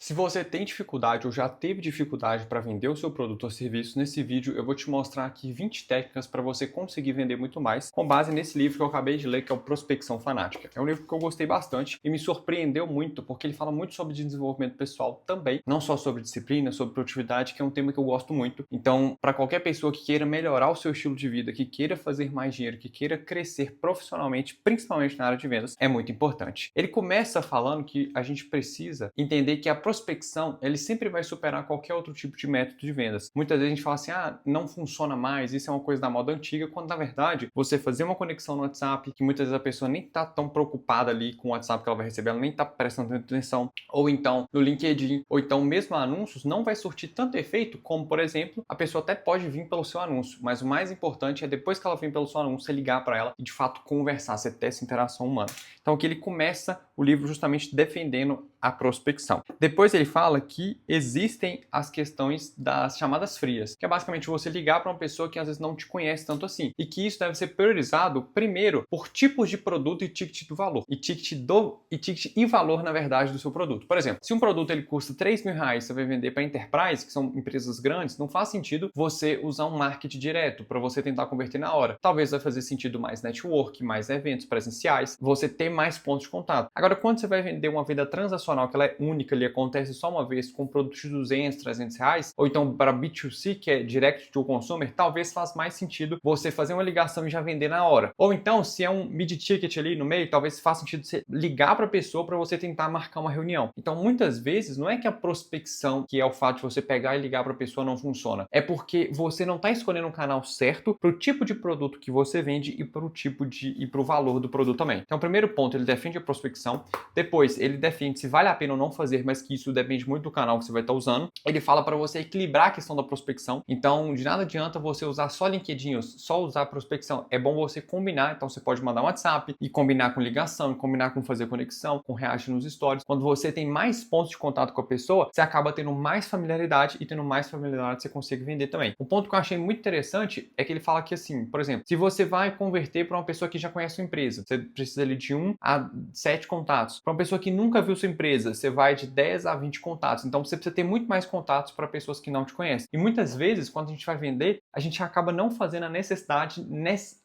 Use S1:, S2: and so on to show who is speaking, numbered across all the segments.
S1: Se você tem dificuldade ou já teve dificuldade para vender o seu produto ou serviço, nesse vídeo eu vou te mostrar aqui 20 técnicas para você conseguir vender muito mais, com base nesse livro que eu acabei de ler, que é o Prospecção Fanática. É um livro que eu gostei bastante e me surpreendeu muito, porque ele fala muito sobre desenvolvimento pessoal também, não só sobre disciplina, sobre produtividade, que é um tema que eu gosto muito. Então, para qualquer pessoa que queira melhorar o seu estilo de vida, que queira fazer mais dinheiro, que queira crescer profissionalmente, principalmente na área de vendas, é muito importante. Ele começa falando que a gente precisa entender que a prospecção, ele sempre vai superar qualquer outro tipo de método de vendas. Muitas vezes a gente fala assim, não funciona mais, isso é uma coisa da moda antiga, quando na verdade você fazer uma conexão no WhatsApp, que muitas vezes a pessoa nem tá tão preocupada ali com o WhatsApp que ela vai receber, ela nem tá prestando atenção, ou então no LinkedIn, ou então mesmo anúncios, não vai surtir tanto efeito como, por exemplo, a pessoa até pode vir pelo seu anúncio, mas o mais importante é depois que ela vem pelo seu anúncio, você ligar para ela e de fato conversar, você ter essa interação humana. Então aqui ele começa o livro justamente defendendo a prospecção. Depois ele fala que existem as questões das chamadas frias, que é basicamente você ligar para uma pessoa que às vezes não te conhece tanto assim, e que isso deve ser priorizado primeiro por tipos de produto e ticket do valor, e ticket e valor na verdade do seu produto. Por exemplo, se um produto ele custa R$3.000, você vai vender para enterprise, que são empresas grandes, não faz sentido você usar um marketing direto para você tentar converter na hora. Talvez vai fazer sentido mais network, mais eventos presenciais, você ter mais pontos de contato. Agora, quando você vai vender uma venda transacional que ela é única, ali acontece só uma vez com produtos de 200, R$300, ou então para B2C, que é direct to consumer, talvez faça mais sentido você fazer uma ligação e já vender na hora. Ou então, se é um mid-ticket ali no meio, talvez faça sentido você ligar para a pessoa para você tentar marcar uma reunião. Então, muitas vezes, não é que a prospecção, que é o fato de você pegar e ligar para a pessoa, não funciona. É porque você não está escolhendo um canal certo para o tipo de produto que você vende e para o tipo e para o valor do produto também. Então, o primeiro ponto, ele defende a prospecção. Depois, ele defende se vale a pena ou não fazer, mas que isso depende muito do canal que você vai estar usando. Ele fala para você equilibrar a questão da prospecção. Então, de nada adianta você usar só LinkedIn, só usar prospecção. É bom você combinar. Então, você pode mandar um WhatsApp e combinar com ligação, e combinar com fazer conexão, com reagir nos stories. Quando você tem mais pontos de contato com a pessoa, você acaba tendo mais familiaridade e tendo mais familiaridade você consegue vender também. Um ponto que eu achei muito interessante é que ele fala que assim, por exemplo, se você vai converter para uma pessoa que já conhece a sua empresa, você precisa ali de 1 a 7 contatos. Para uma pessoa que nunca viu sua empresa, você vai de 10 a 20 contatos. Então você precisa ter muito mais contatos para pessoas que não te conhecem. E muitas vezes, quando a gente vai vender, a gente acaba não fazendo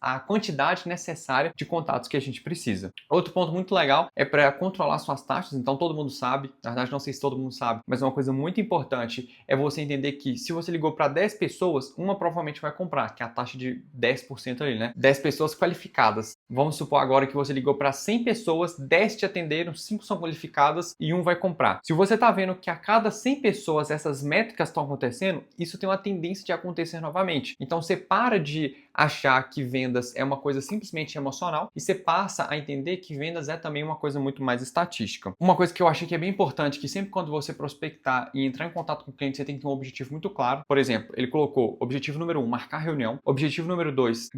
S1: a quantidade necessária de contatos que a gente precisa. Outro ponto muito legal é para controlar suas taxas. Então todo mundo sabe, na verdade não sei se todo mundo sabe, mas uma coisa muito importante é você entender que se você ligou para 10 pessoas, uma provavelmente vai comprar, que é a taxa de 10% ali, né? 10 pessoas qualificadas. Vamos supor agora que você ligou para 100 pessoas, 10 te atenderam, 5 são qualificadas e 1 vai comprar. Se você está vendo que a cada 100 pessoas essas métricas estão acontecendo, isso tem uma tendência de acontecer novamente. Então você para de achar que vendas é uma coisa simplesmente emocional e você passa a entender que vendas é também uma coisa muito mais estatística. Uma coisa que eu achei que é bem importante, que sempre quando você prospectar e entrar em contato com o cliente, você tem que ter um objetivo muito claro. Por exemplo, ele colocou objetivo número 1, marcar reunião. Objetivo número 2,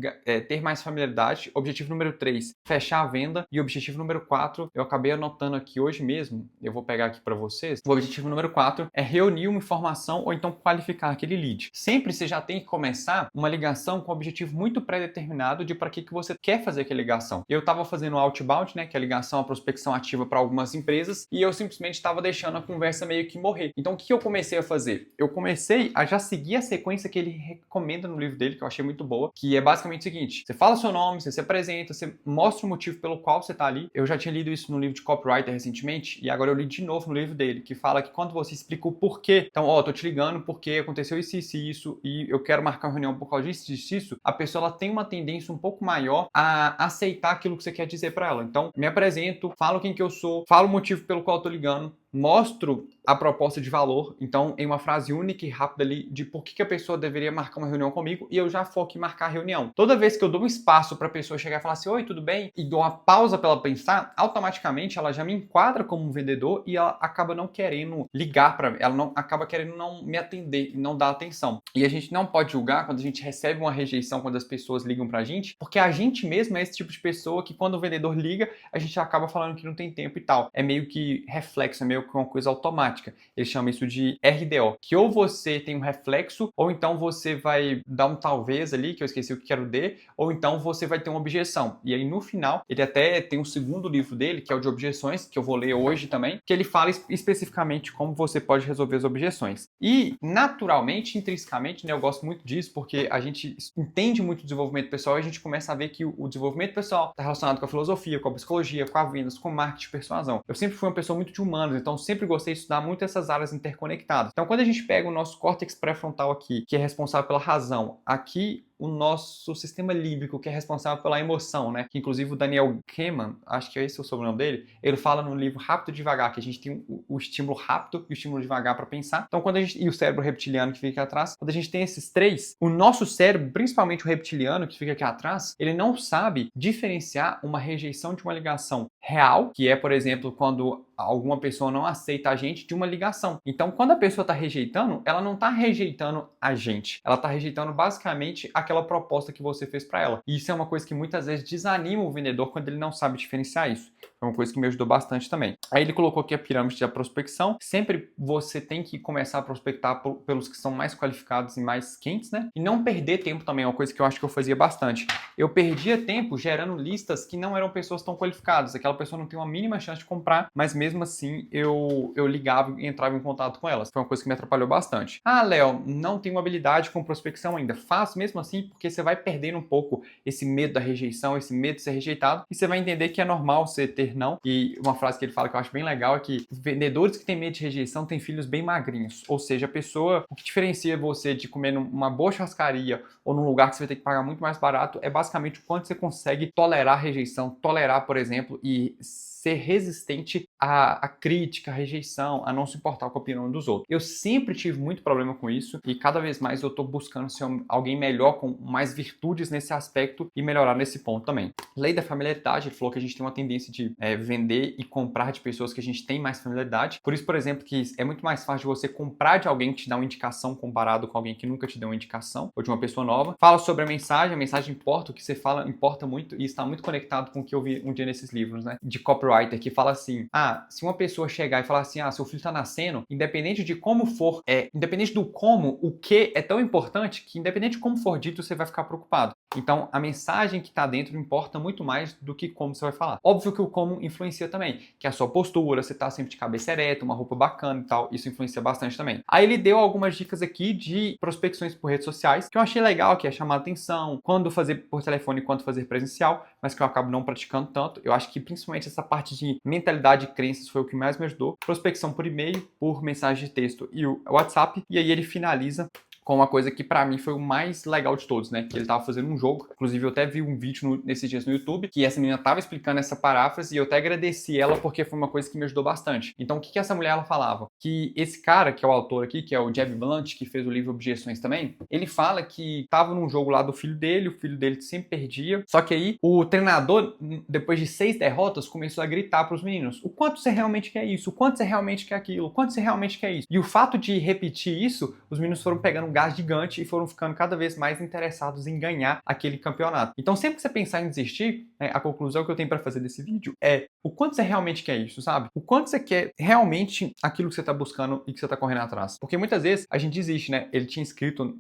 S1: ter mais familiaridade. Objetivo número 3, fechar a venda. E objetivo número 4, eu acabei anotando aqui hoje mesmo, eu vou pegar aqui para vocês. O objetivo número 4 é reunir uma informação ou então qualificar aquele lead. Sempre você já tem que começar uma ligação com um objetivo muito pré-determinado de para que você quer fazer aquela ligação. Eu estava fazendo o outbound, né, que é a ligação, a prospecção ativa para algumas empresas, e eu simplesmente estava deixando a conversa meio que morrer. Então o que eu comecei a fazer? Eu comecei a já seguir a sequência que ele recomenda no livro dele, que eu achei muito boa, que é basicamente o seguinte: você fala seu nome, você se apresenta, você mostra o motivo pelo qual você está ali. Eu já tinha lido isso no livro de copywriter recentemente, e agora eu li de novo no livro dele, que fala que quando você explica o porquê, então, tô te ligando porque aconteceu isso, isso e isso, e eu quero marcar uma reunião por causa disso, disso, isso, a pessoa ela tem uma tendência um pouco maior a aceitar aquilo que você quer dizer para ela. Então, me apresento, falo quem que eu sou, falo o motivo pelo qual eu tô ligando, mostro a proposta de valor, então em uma frase única e rápida ali de por que a pessoa deveria marcar uma reunião comigo, e eu já foco em marcar a reunião. Toda vez que eu dou um espaço para a pessoa chegar e falar assim, oi, tudo bem? E dou uma pausa para ela pensar, automaticamente ela já me enquadra como um vendedor e ela acaba não querendo ligar para mim, ela não acaba querendo não me atender e não dar atenção. E a gente não pode julgar quando a gente recebe uma rejeição, quando as pessoas ligam pra gente, porque a gente mesmo é esse tipo de pessoa que quando o vendedor liga, a gente acaba falando que não tem tempo e tal. É meio que reflexo, é meio meio que uma coisa automática. Ele chama isso de RDO, que ou você tem um reflexo, ou então você vai dar um talvez ali, que eu esqueci o que era o D, ou então você vai ter uma objeção. E aí no final, ele até tem um segundo livro dele, que é o de objeções, que eu vou ler hoje também, que ele fala especificamente como você pode resolver as objeções. E naturalmente, intrinsecamente, né, eu gosto muito disso, porque a gente entende muito o desenvolvimento pessoal e a gente começa a ver que o desenvolvimento pessoal está relacionado com a filosofia, com a psicologia, com a vendas, com marketing, persuasão. Eu sempre fui uma pessoa muito de humanos, então sempre gostei de estudar muito essas áreas interconectadas. Então quando a gente pega o nosso córtex pré-frontal aqui, que é responsável pela razão, aqui o nosso sistema límbico, que é responsável pela emoção, né? Que inclusive o Daniel Kahneman, acho que é esse o sobrenome dele, ele fala no livro Rápido e Devagar, que a gente tem o estímulo rápido e o estímulo devagar para pensar. Então, quando a gente, e o cérebro reptiliano que fica aqui atrás, quando a gente tem esses três, o nosso cérebro, principalmente o reptiliano que fica aqui atrás, ele não sabe diferenciar uma rejeição de uma ligação real, que é, por exemplo, quando alguma pessoa não aceita a gente, de uma ligação. Então, quando a pessoa está rejeitando, ela não está rejeitando a gente, ela está rejeitando basicamente aquela proposta que você fez para ela. E isso é uma coisa que muitas vezes desanima o vendedor quando ele não sabe diferenciar isso. É uma coisa que me ajudou bastante também. Aí ele colocou aqui a pirâmide da prospecção. Sempre você tem que começar a prospectar pelos que são mais qualificados e mais quentes, né? E não perder tempo também, é uma coisa que eu acho que eu fazia bastante. Eu perdia tempo gerando listas que não eram pessoas tão qualificadas. Aquela pessoa não tem uma mínima chance de comprar, mas mesmo assim eu ligava e entrava em contato com elas. Foi uma coisa que me atrapalhou bastante. Ah, Léo, não tenho habilidade com prospecção ainda. Faço mesmo assim porque você vai perdendo um pouco esse medo da rejeição, esse medo de ser rejeitado, e você vai entender que é normal você ter não. E uma frase que ele fala que eu acho bem legal é que vendedores que têm medo de rejeição têm filhos bem magrinhos. Ou seja, a pessoa, o que diferencia você de comer numa boa churrascaria ou num lugar que você vai ter que pagar muito mais barato é basicamente o quanto você consegue tolerar a rejeição, tolerar, por exemplo, e ser resistente à crítica, à rejeição, a não se importar com a opinião dos outros. Eu sempre tive muito problema com isso e cada vez mais eu tô buscando ser alguém melhor, com mais virtudes nesse aspecto e melhorar nesse ponto também. Lei da familiaridade, ele falou que a gente tem uma tendência de vender e comprar de pessoas que a gente tem mais familiaridade. Por isso, por exemplo, que é muito mais fácil você comprar de alguém que te dá uma indicação comparado com alguém que nunca te deu uma indicação, ou de uma pessoa nova. Fala sobre a mensagem importa, o que você fala importa muito e está muito conectado com o que eu vi um dia nesses livros, né, de copyright, que fala assim, se uma pessoa chegar e falar assim, seu filho tá nascendo, independente de como for, independente do como, o que é tão importante que independente de como for dito, você vai ficar preocupado. Então, a mensagem que tá dentro importa muito mais do que como você vai falar. Óbvio que o como influencia também, que é a sua postura, você tá sempre de cabeça ereta, uma roupa bacana e tal, isso influencia bastante também. Aí ele deu algumas dicas aqui de prospecções por redes sociais, que eu achei legal, que é chamar atenção, quando fazer por telefone e quando fazer presencial, mas que eu acabo não praticando tanto. Eu acho que principalmente essa parte de mentalidade e crenças foi o que mais me ajudou. Prospecção por e-mail, por mensagem de texto e o WhatsApp. E aí ele finaliza com uma coisa que pra mim foi o mais legal de todos, né? Que ele tava fazendo um jogo. Inclusive, eu até vi um vídeo nesses dias no YouTube que essa menina tava explicando essa paráfrase e eu até agradeci ela porque foi uma coisa que me ajudou bastante. Então, o que essa mulher ela falava? Que esse cara, que é o autor aqui, que é o Jeb Blunt, que fez o livro Objeções também, ele fala que tava num jogo lá do filho dele, o filho dele sempre perdia. Só que aí, o treinador, depois de 6 derrotas, começou a gritar pros meninos: o quanto você realmente quer isso? O quanto você realmente quer aquilo? O quanto você realmente quer isso? E o fato de repetir isso, os meninos foram pegando gás gigante e foram ficando cada vez mais interessados em ganhar aquele campeonato. Então, sempre que você pensar em desistir, a conclusão que eu tenho para fazer desse vídeo é o quanto você realmente quer isso, sabe? O quanto você quer realmente aquilo que você tá buscando e que você tá correndo atrás. Porque muitas vezes a gente desiste, né? Ele tinha escrito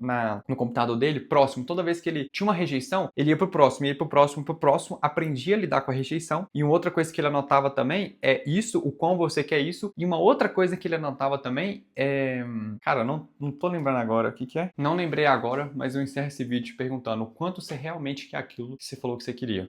S1: no computador dele, próximo, toda vez que ele tinha uma rejeição, ele ia pro próximo, aprendia a lidar com a rejeição. E uma outra coisa que ele anotava também é isso, o quão você quer isso. E uma outra coisa que ele anotava também é... Cara, não tô lembrando agora o que é. Não lembrei agora, mas eu encerro esse vídeo te perguntando o quanto você realmente quer aquilo que você falou que você queria.